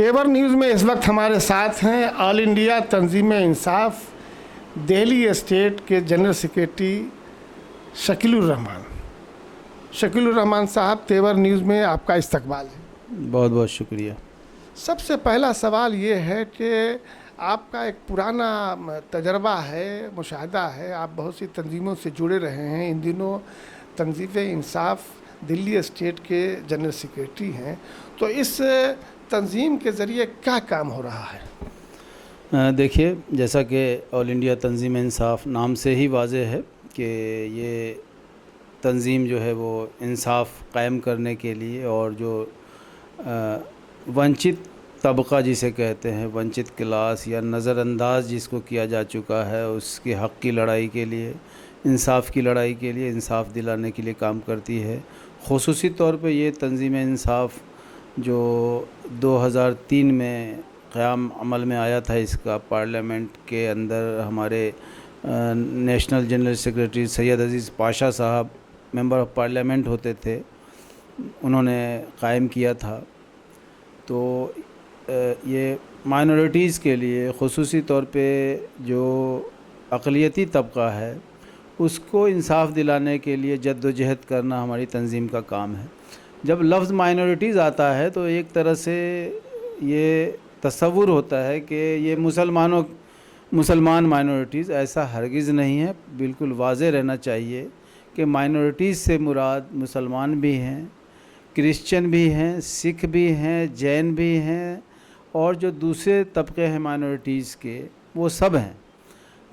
तेवर न्यूज़ में इस वक्त हमारे साथ हैं ऑल इंडिया तंजीम इंसाफ दिल्ली स्टेट के जनरल सेक्रेटरी शकीलुर रहमान। शकीलुर रहमान साहब, तेवर न्यूज़ में आपका इस्तकबाल है। बहुत बहुत शुक्रिया। सबसे पहला सवाल ये है कि आपका एक पुराना तजर्बा है, मुशाहिदा है, आप बहुत सी तंजीमों से जुड़े रहे हैं। इन दिनों तंजीम इंसाफ दिल्ली स्टेट के जनरल सेक्रेटरी हैं, तो इस तंजीम के ज़रिए क्या काम हो रहा है? देखिए, जैसा कि ऑल इंडिया तंजीम इंसाफ नाम से ही वाज़ेह है कि ये तंजीम जो है वो इंसाफ कायम करने के लिए और जो वंचित तबका जिसे कहते हैं, वंचित क्लास या नज़रअंदाज जिसको किया जा चुका है, उसके हक़ की लड़ाई के लिए, इंसाफ की लड़ाई के लिए, इंसाफ दिलाने के लिए काम करती है। ख़ुसूसी तौर पे ये तंजीम इंसाफ जो 2003 में क़याम अमल में आया था, इसका पार्लियामेंट के अंदर हमारे नेशनल जनरल सेक्रेटरी सैयद अज़ीज़ पाशा साहब मेंबर ऑफ़ पार्लियामेंट होते थे, उन्होंने कायम किया था। तो ये माइनॉरिटीज़ के लिए ख़ुसूसी तौर पे जो अक़लियती तबका है उसको इंसाफ दिलाने के लिए जद्दोजहद करना हमारी तंजीम का काम है। जब लफ्ज़ माइनॉरिटीज़ आता है तो एक तरह से ये तसव्वुर होता है कि ये मुसलमान माइनॉरिटीज़, ऐसा हरगिज़ नहीं है। बिल्कुल वाज़ेह रहना चाहिए कि माइनॉरिटीज़ से मुराद मुसलमान भी हैं, क्रिश्चियन भी हैं, सिख भी हैं, जैन भी हैं और जो दूसरे तबके हैं माइनॉरिटीज़ के, वो सब हैं।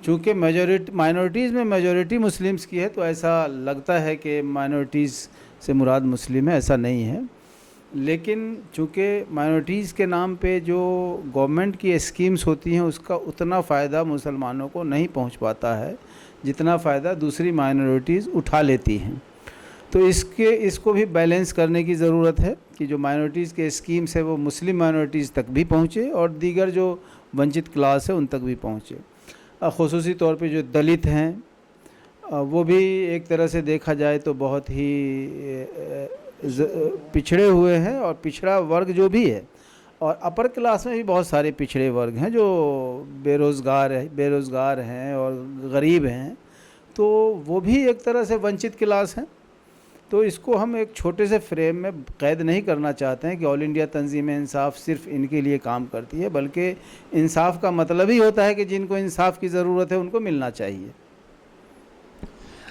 चूँकि माइनॉरिटीज़ में मेजॉरिटी मुस्लिम्स की है तो ऐसा लगता है कि माइनॉरिटीज़ से मुराद मुस्लिम है, ऐसा नहीं है। लेकिन चूँकि माइनॉरिटीज़ के नाम पे जो गवर्नमेंट की स्कीम्स होती हैं उसका उतना फ़ायदा मुसलमानों को नहीं पहुंच पाता है जितना फ़ायदा दूसरी माइनॉरिटीज़ उठा लेती हैं। तो इसको भी बैलेंस करने की ज़रूरत है कि जो माइनॉरिटीज़ के स्कीम्स है वो मुस्लिम माइनॉरिटीज़ तक भी पहुँचे और दीगर जो वंचित क्लास है उन तक भी पहुँचे। ख़ुसूसी तौर पे जो दलित हैं वो भी एक तरह से देखा जाए तो बहुत ही पिछड़े हुए हैं और पिछड़ा वर्ग जो भी है, और अपर क्लास में भी बहुत सारे पिछड़े वर्ग हैं जो बेरोज़गार हैं और गरीब हैं, तो वो भी एक तरह से वंचित क्लास हैं। तो इसको हम एक छोटे से फ्रेम में क़ैद नहीं करना चाहते हैं कि ऑल इंडिया तंजीम इंसाफ सिर्फ़ इनके लिए काम करती है, बल्कि इंसाफ का मतलब ही होता है कि जिनको इंसाफ की ज़रूरत है उनको मिलना चाहिए।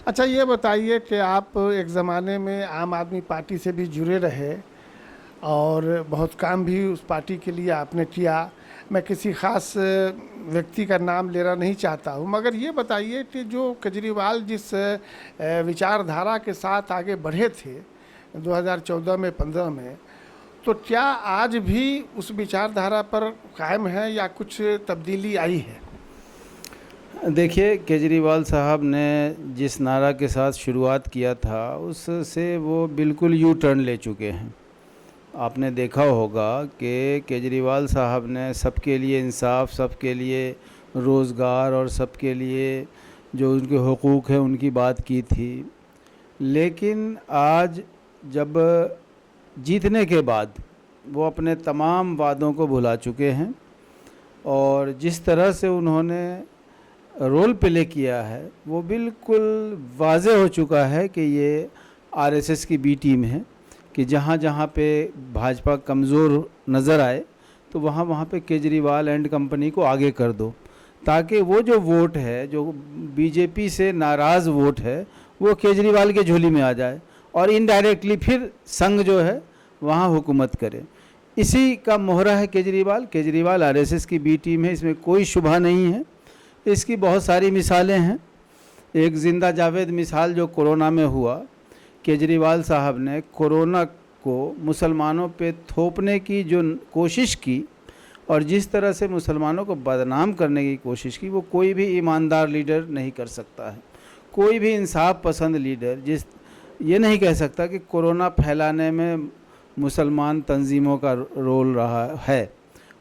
अच्छा, ये बताइए कि आप एक ज़माने में आम आदमी पार्टी से भी जुड़े रहे और बहुत काम भी उस पार्टी के लिए आपने किया। मैं किसी ख़ास व्यक्ति का नाम लेना नहीं चाहता हूँ, मगर ये बताइए कि जो केजरीवाल जिस विचारधारा के साथ आगे बढ़े थे 2014 में 15 में, तो क्या आज भी उस विचारधारा पर कायम है या कुछ तब्दीली आई है? देखिए, केजरीवाल साहब ने जिस नारा के साथ शुरुआत किया था उससे वो बिल्कुल यू टर्न ले चुके हैं। आपने देखा होगा कि केजरीवाल साहब ने सबके लिए इंसाफ, सबके लिए रोज़गार और सबके लिए जो उनके हुकूक़ हैं उनकी बात की थी। लेकिन आज जब जीतने के बाद वो अपने तमाम वादों को भुला चुके हैं और जिस तरह से उन्होंने रोल प्ले किया है वो बिल्कुल वाज़ेह हो चुका है कि ये आरएसएस की बी टीम है कि जहाँ जहाँ पे भाजपा कमज़ोर नज़र आए तो वहाँ वहाँ पे केजरीवाल एंड कंपनी को आगे कर दो, ताकि वो जो वोट है, जो बीजेपी से नाराज़ वोट है, वो केजरीवाल के झोली में आ जाए और इनडायरेक्टली फिर संघ जो है वहाँ हुकूमत करे। इसी का मोहरा है केजरीवाल आरएसएस की बी टीम है, इसमें कोई शुबा नहीं है। इसकी बहुत सारी मिसालें हैं। एक ज़िंदा जावेद मिसाल जो कोरोना में हुआ, केजरीवाल साहब ने कोरोना को मुसलमानों पे थोपने की जो कोशिश की और जिस तरह से मुसलमानों को बदनाम करने की कोशिश की, वो कोई भी ईमानदार लीडर नहीं कर सकता है। कोई भी इंसाफ पसंद लीडर ये नहीं कह सकता कि कोरोना फैलाने में मुसलमान तंजीमों का रोल रहा है,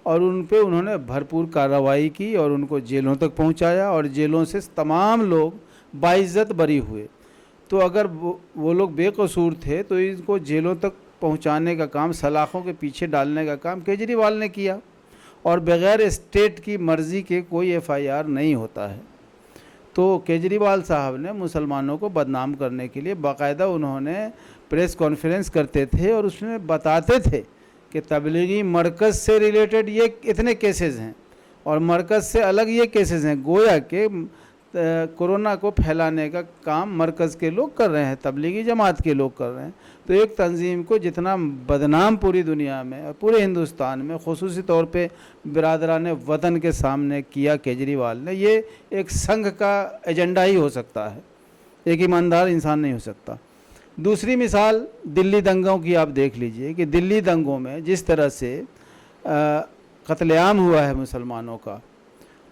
और उन पे उन्होंने भरपूर कार्रवाई की और उनको जेलों तक पहुंचाया और जेलों से तमाम लोग बाइज़्ज़त बरी हुए। तो अगर वो लोग बेकसूर थे तो इनको जेलों तक पहुंचाने का काम, सलाखों के पीछे डालने का काम केजरीवाल ने किया, और बग़ैर स्टेट की मर्ज़ी के कोई FIR नहीं होता है। तो केजरीवाल साहब ने मुसलमानों को बदनाम करने के लिए बाकायदा उन्होंने प्रेस कॉन्फ्रेंस करते थे और उसमें बताते थे कि तबलीगी मरकज़ से रिलेटेड ये इतने केसेस हैं और मरकज़ से अलग ये केसेस हैं। गोया कि कोरोना को फैलाने का काम मरकज़ के लोग कर रहे हैं, तबलीगी जमात के लोग कर रहे हैं। तो एक तंजीम को जितना बदनाम पूरी दुनिया में और पूरे हिंदुस्तान में ख़ुसूसी तौर पे बिरादरान वतन के सामने किया केजरीवाल ने, ये एक संघ का एजेंडा ही हो सकता है, एक ईमानदार इंसान नहीं हो सकता। दूसरी मिसाल दिल्ली दंगों की आप देख लीजिए कि दिल्ली दंगों में जिस तरह से कत्लेआम हुआ है मुसलमानों का,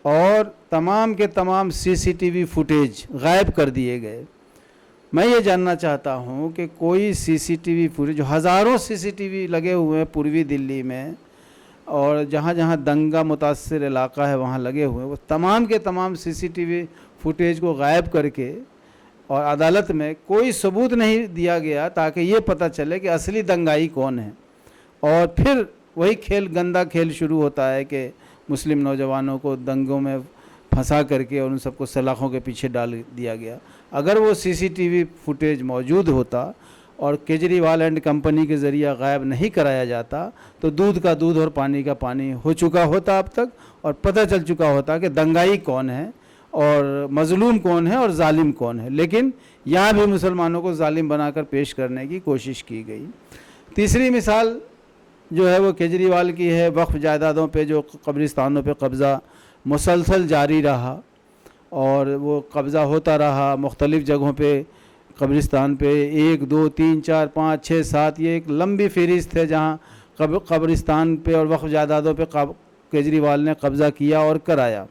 और तमाम के तमाम CCTV फुटेज गायब कर दिए गए। मैं ये जानना चाहता हूँ कि कोई CCTV फुटेज, हज़ारों CCTV लगे हुए हैं पूर्वी दिल्ली में, और जहाँ जहाँ दंगा मुतासर इलाका है वहाँ लगे हुए हैं, वो तमाम के तमाम CCTV फुटेज को गायब करके और अदालत में कोई सबूत नहीं दिया गया ताकि ये पता चले कि असली दंगाई कौन है। और फिर वही खेल, गंदा खेल शुरू होता है कि मुस्लिम नौजवानों को दंगों में फंसा करके और उन सबको सलाखों के पीछे डाल दिया गया। अगर वो CCTV फुटेज मौजूद होता और केजरीवाल एंड कंपनी के ज़रिए गायब नहीं कराया जाता तो दूध का दूध और पानी का पानी हो चुका होता अब तक, और पता चल चुका होता कि दंगाई कौन है और मज़लूम कौन है और जालिम कौन है। लेकिन यहाँ भी मुसलमानों को जालिम बनाकर पेश करने की कोशिश की गई। तीसरी मिसाल जो है वो केजरीवाल की है, वक्फ जायदादों पे जो कब्रिस्तानों पे कब्ज़ा मुसलसल जारी रहा और वो कब्ज़ा होता रहा मुख्तलिफ़ जगहों पे कब्रिस्तान पे, 1 2 3 4 5 6 7, ये एक लंबी फहरिस्त है जहाँ कब्रिस्तान पे और वक्फ जायदादों पे केजरीवाल ने कब्ज़ा किया और कराया।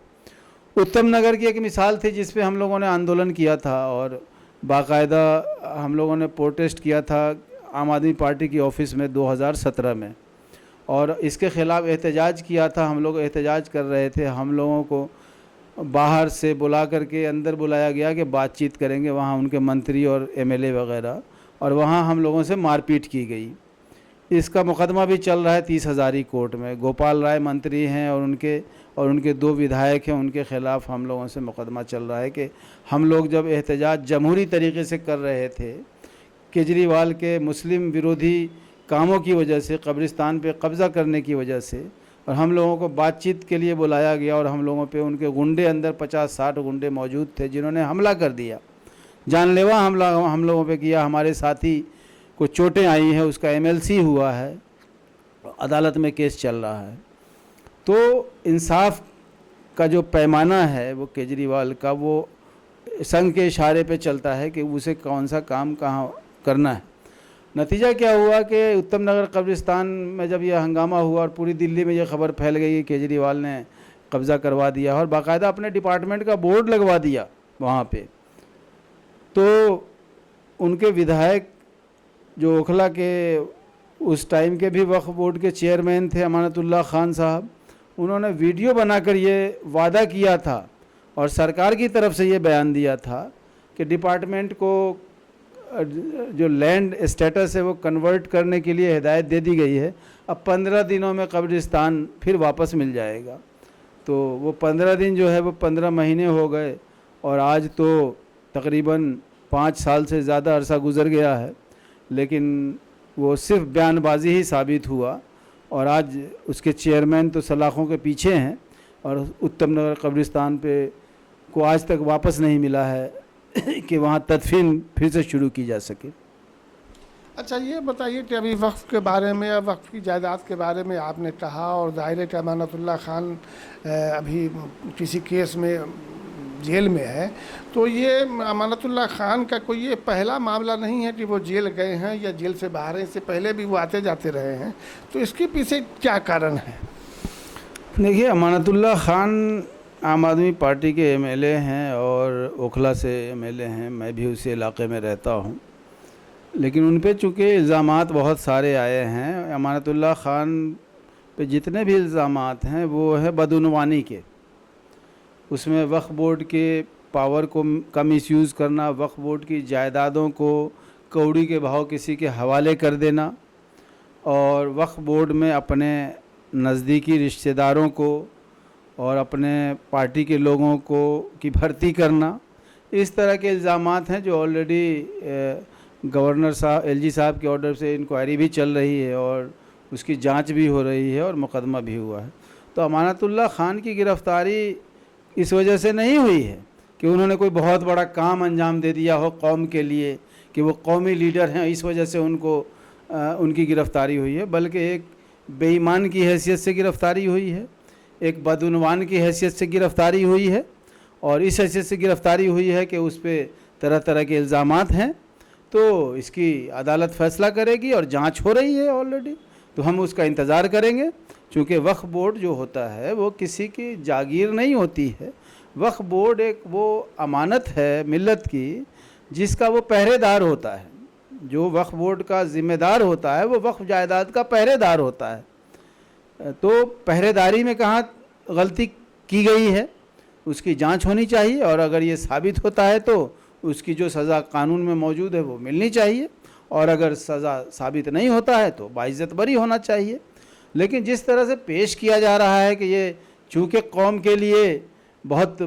उत्तम नगर की एक मिसाल थी जिस पे हम लोगों ने आंदोलन किया था और बाकायदा हम लोगों ने प्रोटेस्ट किया था आम आदमी पार्टी की ऑफ़िस में 2017 में, और इसके ख़िलाफ़ एहतजाज किया था। हम लोग एहतजाज कर रहे थे, हम लोगों को बाहर से बुला करके अंदर बुलाया गया कि बातचीत करेंगे वहाँ उनके मंत्री और MLA वगैरह, और वहाँ हम लोगों से मारपीट की गई। इसका मुकदमा भी चल रहा है 30 हज़ारी कोर्ट में। गोपाल राय मंत्री हैं और उनके 2 विधायक हैं, उनके ख़िलाफ़ हम लोगों से मुकदमा चल रहा है कि हम लोग जब एहतजाज जमहूरी तरीके से कर रहे थे, केजरीवाल के मुस्लिम विरोधी कामों की वजह से, कब्रिस्तान पे कब्ज़ा करने की वजह से, और हम लोगों को बातचीत के लिए बुलाया गया और हम लोगों पे उनके गुंडे, अंदर 50-60 गुंडे मौजूद थे जिन्होंने हमला कर दिया, जानलेवा हमला हम लोगों पे किया। हमारे साथी को चोटें आई हैं, उसका MLC हुआ है, अदालत में केस चल रहा है। तो इंसाफ का जो पैमाना है वो केजरीवाल का, वो संघ के इशारे पे चलता है कि उसे कौन सा काम कहाँ करना है। नतीजा क्या हुआ कि उत्तम नगर कब्रिस्तान में जब यह हंगामा हुआ और पूरी दिल्ली में यह खबर फैल गई कि केजरीवाल ने कब्ज़ा करवा दिया और बाकायदा अपने डिपार्टमेंट का बोर्ड लगवा दिया वहाँ पे, तो उनके विधायक जो ओखला के उस टाइम के भी वक्फ बोर्ड के चेयरमैन थे अमानतुल्लाह खान साहब, उन्होंने वीडियो बनाकर ये वादा किया था और सरकार की तरफ से ये बयान दिया था कि डिपार्टमेंट को जो लैंड स्टेटस है वो कन्वर्ट करने के लिए हिदायत दे दी गई है। अब 15 दिनों में कब्रिस्तान फिर वापस मिल जाएगा। तो वो 15 दिन जो है वो 15 महीने हो गए और आज तो तकरीबन 5 साल से ज़्यादा अरसा गुज़र गया है, लेकिन वो सिर्फ बयानबाजी ही साबित हुआ और आज उसके चेयरमैन तो सलाखों के पीछे हैं और उत्तम नगर कब्रिस्तान पे को आज तक वापस नहीं मिला है कि वहाँ तदफीन फिर से शुरू की जा सके। अच्छा, ये बताइए कि अभी वक्फ के बारे में या वक्फ की जायदाद के बारे में आपने कहा, और ज़ाहिर है कि अमानतुल्लाह खान अभी किसी केस में जेल में है, तो ये अमानतुल्लाह खान का कोई ये पहला मामला नहीं है कि वो जेल गए हैं या जेल से बाहर हैं, इससे पहले भी वो आते जाते रहे हैं, तो इसके पीछे क्या कारण है? देखिए, अमानतुल्लाह खान आम आदमी पार्टी के MLA हैं और ओखला से MLA हैं, मैं भी उसी इलाके में रहता हूँ, लेकिन उन पे चूँकि इल्ज़ामात बहुत सारे आए हैं। अमानतुल्लाह खान पे जितने भी इल्ज़ामात हैं वो है बदउनवानी के, उसमें वक्फ बोर्ड के पावर को का मिसयूज़ करना, वक्फ बोर्ड की जायदादों को कौड़ी के भाव किसी के हवाले कर देना, اور وقف بورڈ میں اپنے نزدیکی رشتہ داروں کو اور اپنے پارٹی کے لوگوں کو کی بھرتی کرنا، اس طرح کے الزامات ہیں جو آلریڈی گورنر صاحب ایل جی صاحب کے آرڈر سے انکوائری بھی چل رہی ہے اور اس کی جانچ بھی ہو رہی ہے اور مقدمہ بھی ہوا ہے۔ تو امانت اللہ خان کی گرفتاری اس وجہ سے نہیں ہوئی ہے کہ انہوں نے کوئی بہت بڑا کام انجام دے دیا ہو قوم کے لیے، کہ وہ قومی لیڈر ہیں اس وجہ سے ان کی گرفتاری ہوئی ہے، بلکہ ایک بے ایمان کی حیثیت سے گرفتاری ہوئی ہے، ایک بدعنوان کی حیثیت سے گرفتاری ہوئی ہے، اور اس حیثیت سے گرفتاری ہوئی ہے کہ اس پہ طرح طرح کے الزامات ہیں۔ تو اس کی عدالت فیصلہ کرے گی اور جانچ ہو رہی ہے آلریڈی، تو ہم اس کا انتظار کریں گے، چونکہ وقف بورڈ جو ہوتا ہے وہ کسی کی جاگیر نہیں ہوتی ہے۔ وقف بورڈ ایک وہ امانت ہے ملت کی جس کا وہ پہرے دار ہوتا ہے۔ جو وقف بورڈ کا ذمہ دار ہوتا ہے وہ وقف جائیداد کا پہرے دار ہوتا ہے۔ تو پہرے داری میں کہاں غلطی کی گئی ہے اس کی جانچ ہونی چاہیے، اور اگر یہ ثابت ہوتا ہے تو اس کی جو سزا قانون میں موجود ہے وہ ملنی چاہیے، اور اگر سزا ثابت نہیں ہوتا ہے تو باعزت بری ہونا چاہیے۔ لیکن جس طرح سے پیش کیا جا رہا ہے کہ یہ چونکہ قوم کے لیے بہت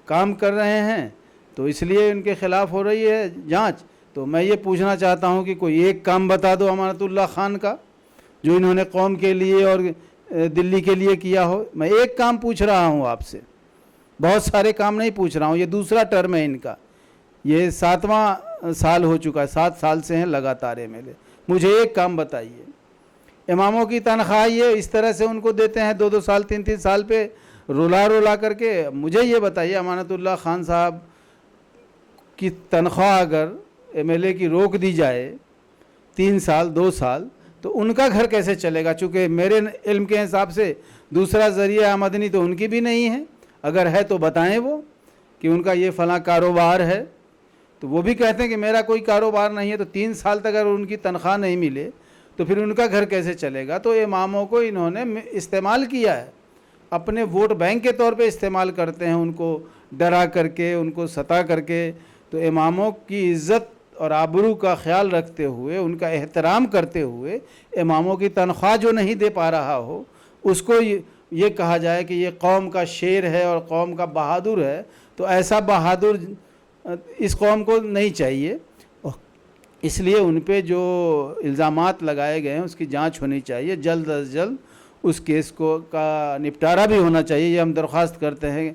کام کر رہے ہیں تو اس لیے ان کے خلاف ہو رہی ہے جانچ، تو میں یہ پوچھنا چاہتا ہوں کہ کوئی ایک کام بتا دو امانت اللہ خان کا جو انہوں نے قوم کے لیے اور دلی کے لیے کیا ہو۔ میں ایک کام پوچھ رہا ہوں آپ سے، بہت سارے کام نہیں پوچھ رہا ہوں۔ یہ دوسرا ٹرم ہے ان کا، یہ 7واں سال ہو چکا ہے، 7 سال سے ہیں لگاتار MLA۔ مجھے ایک کام بتائیے، اماموں کی تنخواہ یہ اس طرح سے ان کو دیتے ہیں 2 سال 3 سال پہ رولا کر کے۔ مجھے یہ بتائیے امانت اللہ خان صاحب کی تنخواہ اگر MLA کی روک دی جائے 3 سال 2 سال تو ان کا گھر کیسے چلے گا؟ چونکہ میرے علم کے حساب سے دوسرا ذریعہ آمدنی تو ان کی بھی نہیں ہے، اگر ہے تو بتائیں وہ کہ ان کا یہ فلاں کاروبار ہے، تو وہ بھی کہتے ہیں کہ میرا کوئی کاروبار نہیں ہے، تو 3 سال تک اگر ان کی تنخواہ نہیں ملے تو پھر ان کا گھر کیسے چلے گا؟ تو اماموں کو انہوں نے استعمال کیا ہے، اپنے ووٹ بینک کے طور پہ استعمال کرتے ہیں، ان کو ڈرا کر کے، ان کو ستا کر کے۔ تو اماموں کی عزت اور آبرو کا خیال رکھتے ہوئے، ان کا احترام کرتے ہوئے، اماموں کی تنخواہ جو نہیں دے پا رہا ہو اس کو یہ کہا جائے کہ یہ قوم کا شیر ہے اور قوم کا بہادر ہے، تو ایسا بہادر اس قوم کو نہیں چاہیے۔ اس لیے ان پہ جو الزامات لگائے گئے ہیں اس کی جانچ ہونی چاہیے، جلد از جلد اس کیس کا نپٹارہ بھی ہونا چاہیے۔ یہ ہم درخواست کرتے ہیں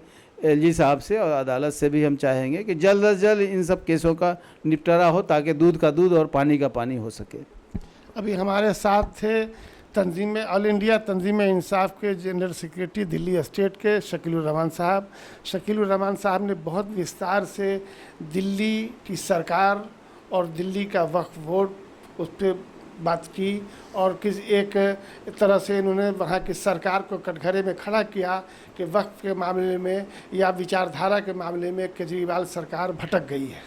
LG صاحب سے، اور عدالت سے بھی ہم چاہیں گے کہ جلد از جلد ان سب کیسوں کا نپٹارہ ہو تاکہ دودھ کا دودھ اور پانی کا پانی ہو سکے۔ ابھی ہمارے ساتھ تھے آل انڈیا تنظیم انصاف کے جنرل سیکریٹری دلی اسٹیٹ کے شکیل الرحمان صاحب۔ شکیل الرحمان صاحب نے بہت وستار سے دلی کی سرکار اور دلی کا وقف بورڈ اس پہ بات کی، اور کس ایک طرح سے انہوں نے وہاں کی سرکار کو کٹگھرے میں کھڑا کیا کہ وقف کے معاملے میں یا وچار دھارا کے معاملے میں کیجریوال سرکار بھٹک گئی ہے۔